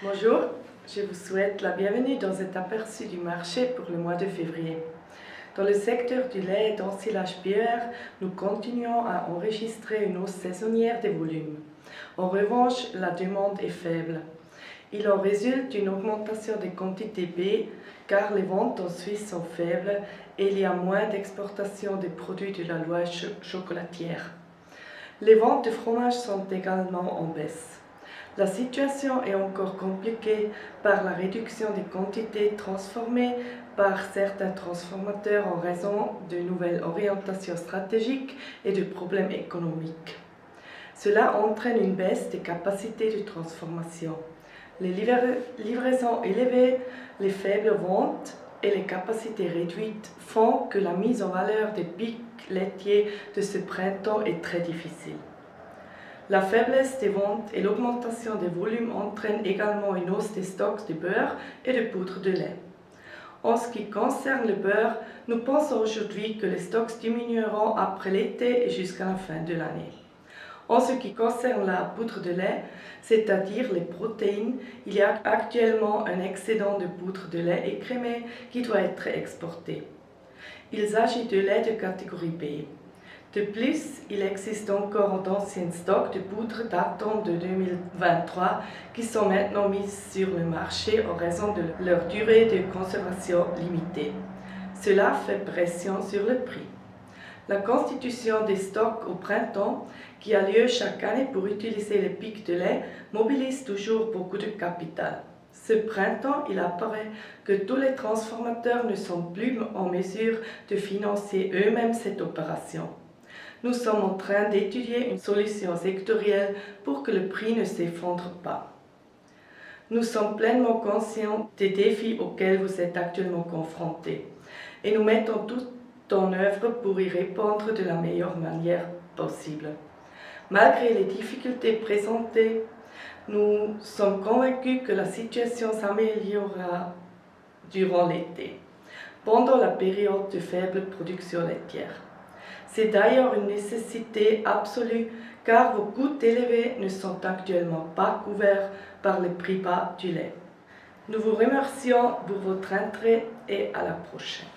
Bonjour, je vous souhaite la bienvenue dans cet aperçu du marché pour le mois de février. Dans le secteur du lait et d'ensilage bière, nous continuons à enregistrer une hausse saisonnière des volumes. En revanche, la demande est faible. Il en résulte une augmentation des quantités B car les ventes en Suisse sont faibles et il y a moins d'exportation des produits de la loi chocolatière. Les ventes de fromage sont également en baisse. La situation est encore compliquée par la réduction des quantités transformées par certains transformateurs en raison de nouvelles orientations stratégiques et de problèmes économiques. Cela entraîne une baisse des capacités de transformation. Les livraisons élevées, les faibles ventes et les capacités réduites font que la mise en valeur des pics laitiers de ce printemps est très difficile. La faiblesse des ventes et l'augmentation des volumes entraînent également une hausse des stocks de beurre et de poudre de lait. En ce qui concerne le beurre, nous pensons aujourd'hui que les stocks diminueront après l'été et jusqu'à la fin de l'année. En ce qui concerne la poudre de lait, c'est-à-dire les protéines, il y a actuellement un excédent de poudre de lait écrémé qui doit être exporté. Il s'agit de lait de catégorie B. De plus, il existe encore d'anciens stocks de poudre datant de 2023 qui sont maintenant mis sur le marché en raison de leur durée de conservation limitée. Cela fait pression sur le prix. La constitution des stocks au printemps, qui a lieu chaque année pour utiliser les pics de lait, mobilise toujours beaucoup de capital. Ce printemps, il apparaît que tous les transformateurs ne sont plus en mesure de financer eux-mêmes cette opération. Nous sommes en train d'étudier une solution sectorielle pour que le prix ne s'effondre pas. Nous sommes pleinement conscients des défis auxquels vous êtes actuellement confrontés et nous mettons tout en œuvre pour y répondre de la meilleure manière possible. Malgré les difficultés présentées, nous sommes convaincus que la situation s'améliorera durant l'été, pendant la période de faible production laitière. C'est d'ailleurs une nécessité absolue car vos coûts élevés ne sont actuellement pas couverts par les prix bas du lait. Nous vous remercions pour votre intérêt et à la prochaine.